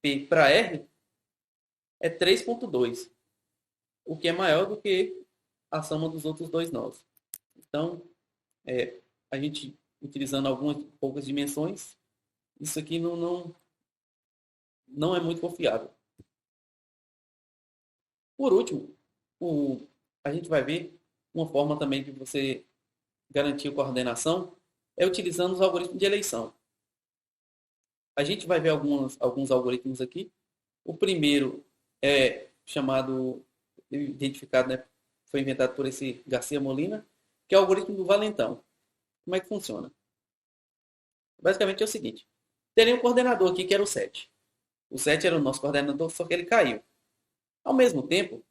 P para R é 3,2. O que é maior do que a soma dos outros dois nós. Então, a gente, utilizando algumas poucas dimensões, isso aqui não é muito confiável. Por último, a gente vai ver uma forma também de você garantir a coordenação é utilizando os algoritmos de eleição. A gente vai ver alguns algoritmos aqui. O primeiro é chamado, identificado, né, foi inventado por esse Garcia Molina, que é o algoritmo do valentão. Como é que funciona? Basicamente é o seguinte. Teria um coordenador aqui que era o 7. O 7 era o nosso coordenador, só que ele caiu. Ao mesmo tempo,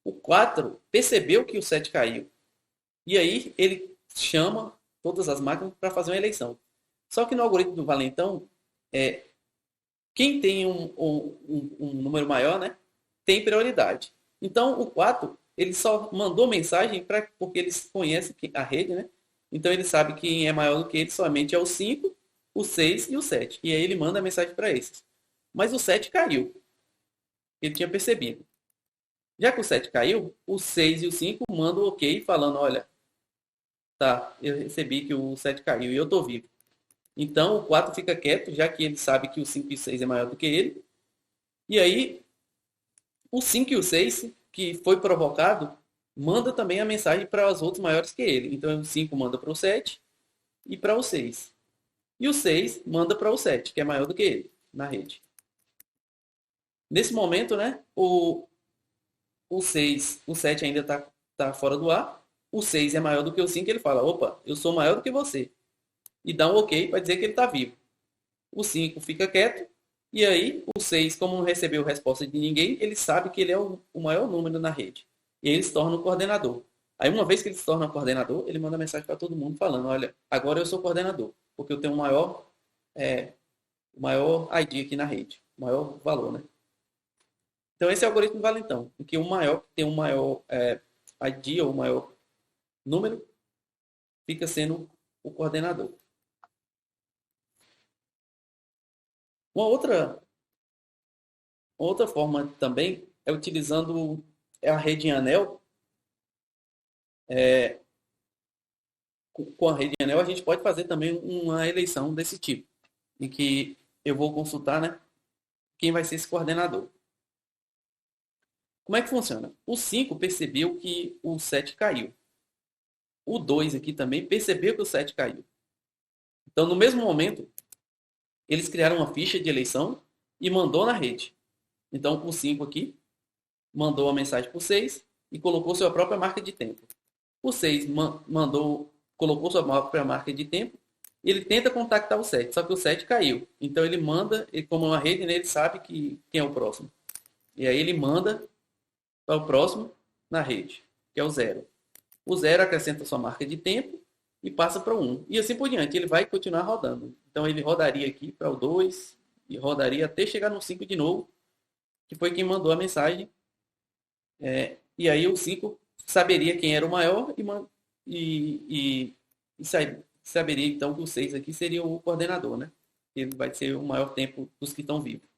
o 4 percebeu que o 7 caiu. E aí ele chama todas as máquinas para fazer uma eleição. Só que no algoritmo do valentão, quem tem um número maior, né, tem prioridade. Então o 4 ele só mandou mensagem porque eles conhecem a rede, né? Então ele sabe que quem é maior do que ele somente é o 5, o 6 e o 7. E aí ele manda a mensagem para esses. Mas o 7 caiu. Ele tinha percebido. Já que o 7 caiu, o 6 e o 5 mandam ok, falando, olha, tá, eu recebi que o 7 caiu e eu tô vivo. Então o 4 fica quieto, já que ele sabe que o 5 e o 6 é maior do que ele. E aí, o 5 e o 6, que foi provocado, manda também a mensagem para os outros maiores que ele. Então o 5 manda para o 7 e para o 6. E o 6 manda para o 7, que é maior do que ele, na rede. Nesse momento, né, o 7 ainda tá fora do ar. O 6 é maior do que o 5, ele fala, opa, eu sou maior do que você. E dá um ok para dizer que ele está vivo. O 5 fica quieto. E aí, o 6, como não recebeu resposta de ninguém, ele sabe que ele é o maior número na rede. E ele se torna o coordenador. Aí, uma vez que ele se torna coordenador, ele manda mensagem para todo mundo falando, olha, agora eu sou coordenador, porque eu tenho o maior ID aqui na rede, o maior valor, né? Então, esse é o algoritmo do valentão, em que o maior que tem o maior ID ou o maior número fica sendo o coordenador. Uma outra forma também é utilizando a rede em anel, é, com a rede em anel, a gente pode fazer também uma eleição desse tipo, em que eu vou consultar, né, quem vai ser esse coordenador. Como é que funciona? O 5 percebeu que o 7 caiu. O 2 aqui também percebeu que o 7 caiu. Então, no mesmo momento, eles criaram uma ficha de eleição e mandou na rede. Então, o 5 aqui mandou a mensagem para o 6 e colocou sua própria marca de tempo. O 6 colocou sua própria marca de tempo e ele tenta contactar o 7, só que o 7 caiu. Então, ele manda, como é uma rede, né, ele sabe quem é o próximo. E aí ele manda para o próximo na rede, que é o 0. O 0 acrescenta sua marca de tempo e passa para o 1. E assim por diante, ele vai continuar rodando. Então ele rodaria aqui para o 2 e rodaria até chegar no 5 de novo, que foi quem mandou a mensagem. E aí o 5 saberia quem era o maior e saberia então que o 6 aqui seria o coordenador, né? Ele vai ser o maior tempo dos que estão vivos.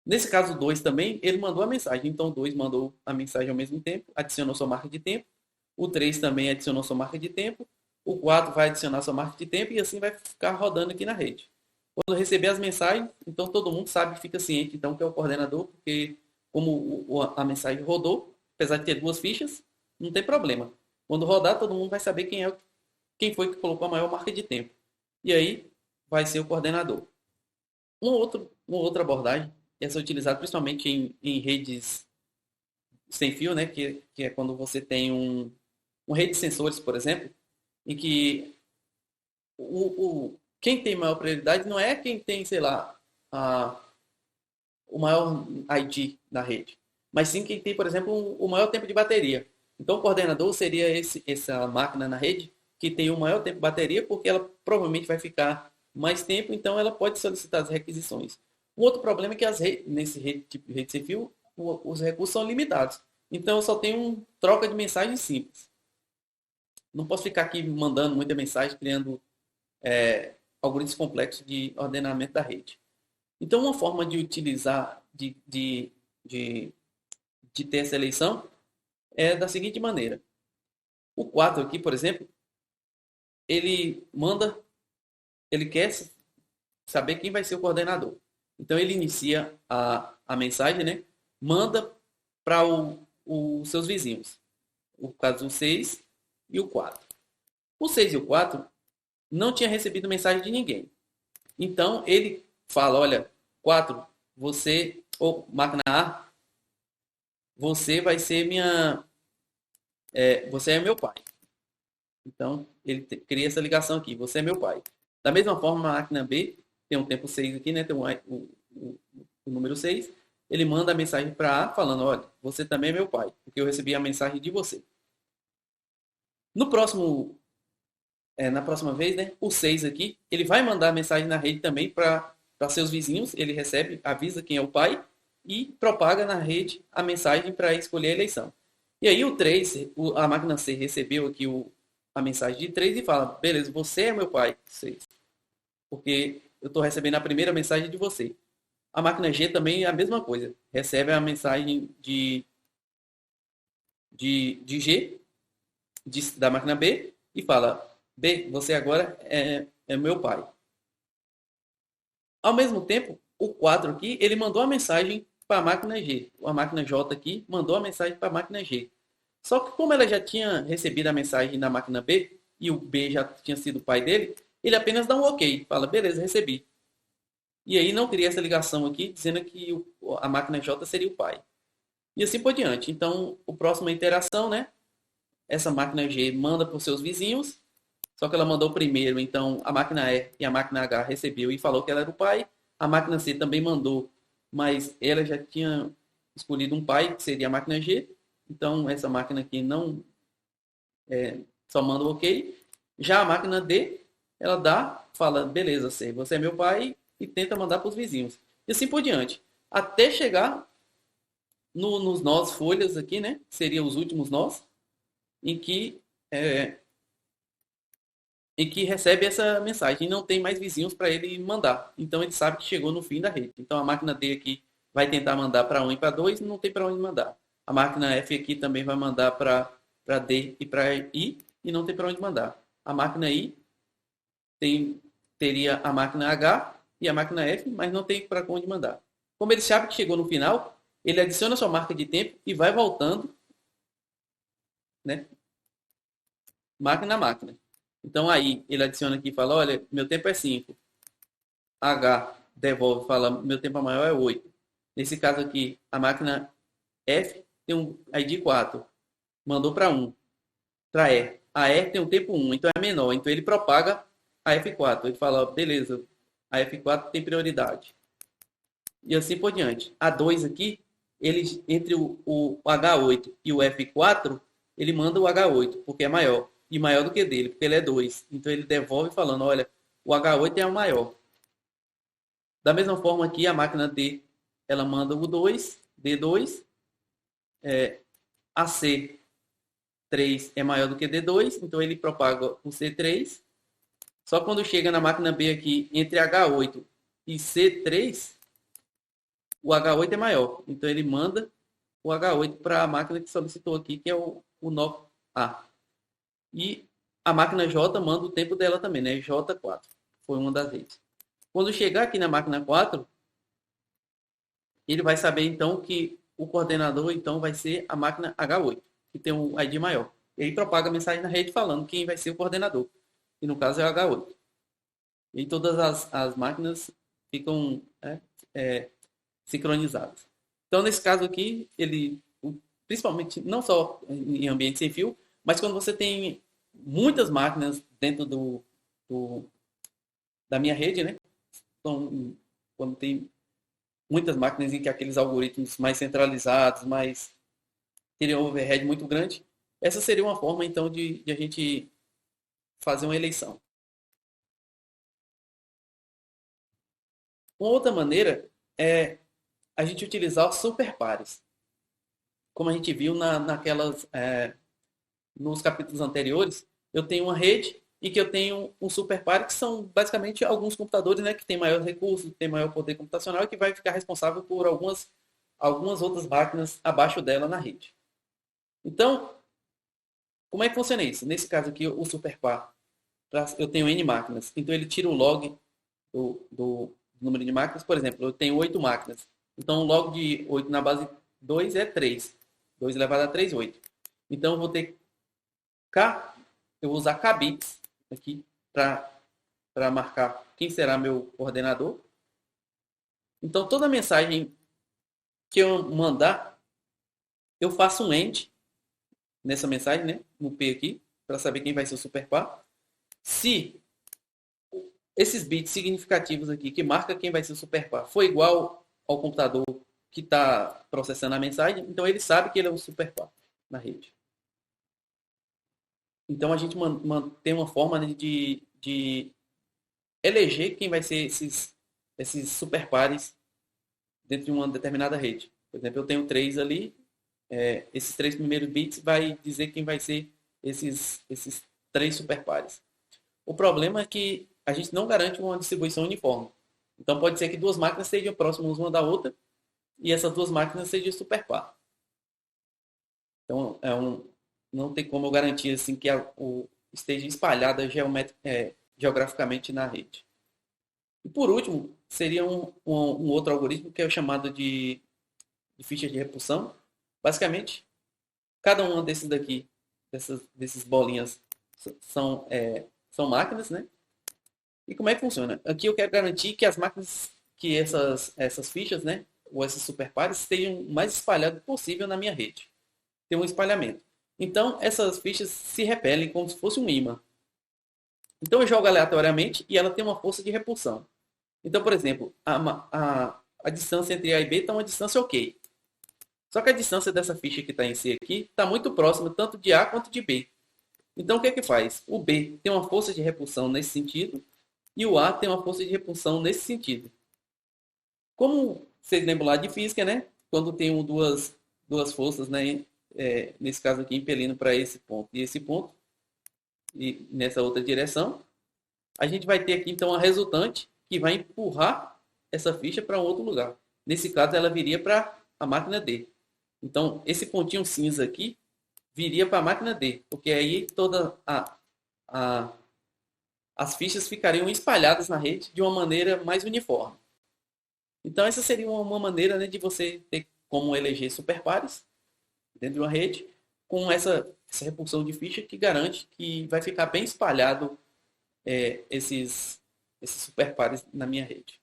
Nesse caso 2 também, ele mandou a mensagem. Então o 2 mandou a mensagem ao mesmo tempo, adicionou sua marca de tempo. O 3 também adicionou sua marca de tempo. O 4 vai adicionar sua marca de tempo e assim vai ficar rodando aqui na rede. Quando receber as mensagens, então todo mundo sabe, fica ciente então que é o coordenador, porque como a mensagem rodou, apesar de ter duas fichas, não tem problema. Quando rodar, todo mundo vai saber quem foi que colocou a maior marca de tempo. E aí vai ser o coordenador. Uma outra abordagem, essa é utilizada principalmente em redes sem fio, né? Que é quando você tem uma rede de sensores, por exemplo, em que quem tem maior prioridade não é quem tem, sei lá, o maior ID na rede, mas sim quem tem, por exemplo, o maior tempo de bateria. Então, o coordenador seria essa máquina na rede que tem o maior tempo de bateria, porque ela provavelmente vai ficar mais tempo, então ela pode solicitar as requisições. Um outro problema é que nesse tipo de rede sem fio, os recursos são limitados. Então, eu só tenho troca de mensagem simples. Não posso ficar aqui mandando muita mensagem, criando algoritmos complexos de ordenamento da rede. Então, uma forma de utilizar, de ter essa eleição é da seguinte maneira. O 4 aqui, por exemplo, ele quer saber quem vai ser o coordenador. Então, ele inicia a mensagem, né? Manda para os seus vizinhos. O caso do 6 e o 4. O 6 e o 4 não tinha recebido mensagem de ninguém. Então, ele fala, olha, 4, você, ou máquina A, você vai ser você é meu pai. Então, ele cria essa ligação aqui, você é meu pai. Da mesma forma, a máquina B, tem um tempo 6 aqui, né? Tem o número 6. Ele manda a mensagem para A, falando, olha, você também é meu pai, porque eu recebi a mensagem de você. Na próxima vez, né, o 6 aqui, ele vai mandar a mensagem na rede também para seus vizinhos, ele recebe, avisa quem é o pai e propaga na rede a mensagem para escolher a eleição. E aí o 3, a máquina C recebeu aqui a mensagem de 3 e fala, beleza, você é meu pai, 6, porque eu estou recebendo a primeira mensagem de você. A máquina G também é a mesma coisa, recebe a mensagem de G, da máquina B, e fala, B, você agora é meu pai. Ao mesmo tempo, o 4 aqui, ele mandou a mensagem para a máquina G. A máquina J aqui mandou a mensagem para a máquina G. Só que como ela já tinha recebido a mensagem na máquina B, e o B já tinha sido o pai dele, ele apenas dá um ok. Fala, beleza, recebi. E aí não cria essa ligação aqui, dizendo que a máquina J seria o pai. E assim por diante. Então, a próxima interação, né? Essa máquina G manda para os seus vizinhos, só que ela mandou primeiro, então a máquina E e a máquina H recebeu e falou que ela era o pai. A máquina C também mandou, mas ela já tinha escolhido um pai, que seria a máquina G. Então essa máquina aqui não só manda o ok. Já a máquina D, ela fala, beleza, C, você é meu pai, e tenta mandar para os vizinhos. E assim por diante. Até chegar nos nós folhas aqui, né? Que seriam os últimos nós, em que recebe essa mensagem e não tem mais vizinhos para ele mandar. Então ele sabe que chegou no fim da rede. Então a máquina D aqui vai tentar mandar para 1 e para 2 e não tem para onde mandar. A máquina F aqui também vai mandar para D e para I e não tem para onde mandar. A máquina I teria a máquina H e a máquina F, mas não tem para onde mandar. Como ele sabe que chegou no final, ele adiciona sua marca de tempo e vai voltando, né? Máquina a máquina. Então aí ele adiciona aqui e fala, olha, meu tempo é 5. H devolve e fala, meu tempo maior é 8. Nesse caso aqui, a máquina F tem um ID 4. Mandou para 1. Para E. A E tem um tempo 1, então é menor. Então ele propaga a F4. Ele fala, beleza, a F4 tem prioridade. E assim por diante. A 2 aqui, ele, entre o H8 e o F4, ele manda o H8, porque é maior. E maior do que dele, porque ele é 2. Então ele devolve falando, olha, o H8 é o maior. Da mesma forma aqui, a máquina D, ela manda o 2, D2. A C3 é maior do que D2, então ele propaga o C3. Só quando chega na máquina B aqui, entre H8 e C3, o H8 é maior. Então ele manda o H8 para a máquina que solicitou aqui, que é o nó A. E a máquina J manda o tempo dela também, né? J4. Foi uma das redes. Quando chegar aqui na máquina 4, ele vai saber então que o coordenador então vai ser a máquina H8, que tem um ID maior. Ele propaga a mensagem na rede falando quem vai ser o coordenador. E no caso é o H8. E todas as máquinas ficam sincronizadas. Então, nesse caso aqui, ele, principalmente, não só em ambiente sem fio, mas quando você tem muitas máquinas dentro da minha rede, né? Então, quando tem muitas máquinas em que aqueles algoritmos mais centralizados, mais teriam um overhead muito grande, essa seria uma forma, então, de a gente fazer uma eleição. Uma outra maneira é a gente utilizar os superpares. Como a gente viu nos capítulos anteriores, eu tenho uma rede e que eu tenho um superpar, que são basicamente alguns computadores, né, que têm maior recurso, têm maior poder computacional e que vai ficar responsável por algumas outras máquinas abaixo dela na rede. Então, como é que funciona isso? Nesse caso aqui, o superpar, eu tenho N máquinas, então ele tira o log do número de máquinas. Por exemplo, eu tenho 8 máquinas. Então, o log de 8 na base 2 é 3. 2 elevado a 3, 8. Então, eu vou ter eu vou usar K bits aqui para marcar quem será meu coordenador. Então, toda mensagem que eu mandar, eu faço um end nessa mensagem, né? No P aqui, para saber quem vai ser o superpar. Se esses bits significativos aqui, que marca quem vai ser o superpar, for igual ao computador que está processando a mensagem, então ele sabe que ele é o superpar na rede. Então a gente tem uma forma de eleger quem vai ser esses superpares dentro de uma determinada rede. Por exemplo, eu tenho 3 ali, esses 3 primeiros bits vai dizer quem vai ser esses 3 superpares. O problema é que a gente não garante uma distribuição uniforme. Então pode ser que 2 máquinas sejam próximas uma da outra e essas 2 máquinas sejam superpar. Então não tem como eu garantir assim, que esteja espalhada geograficamente na rede. E por último, seria um outro algoritmo que é o chamado de fichas de repulsão. Basicamente, cada uma desses daqui, desses bolinhas, são máquinas, né? E como é que funciona? Aqui eu quero garantir que as máquinas, que essas fichas, né, ou esses superpares, estejam o mais espalhados possível na minha rede. Tem um espalhamento. Então, essas fichas se repelem como se fosse um ímã. Então, eu jogo aleatoriamente e ela tem uma força de repulsão. Então, por exemplo, a distância entre A e B está uma distância ok. Só que a distância dessa ficha que está em C aqui está muito próxima tanto de A quanto de B. Então, o que é que faz? O B tem uma força de repulsão nesse sentido e o A tem uma força de repulsão nesse sentido. Como vocês lembram lá de física, né? Quando tem duas forças, né? Nesse caso aqui, impelindo para esse ponto e esse ponto, e nessa outra direção, a gente vai ter aqui então a resultante que vai empurrar essa ficha para um outro lugar. Nesse caso, ela viria para a máquina D. Então, esse pontinho cinza aqui viria para a máquina D, porque aí a, as fichas ficariam espalhadas na rede de uma maneira mais uniforme. Então, essa seria uma maneira, né, de você ter como eleger superpares dentro de uma rede com essa repulsão de ficha que garante que vai ficar bem espalhado esses superpares na minha rede.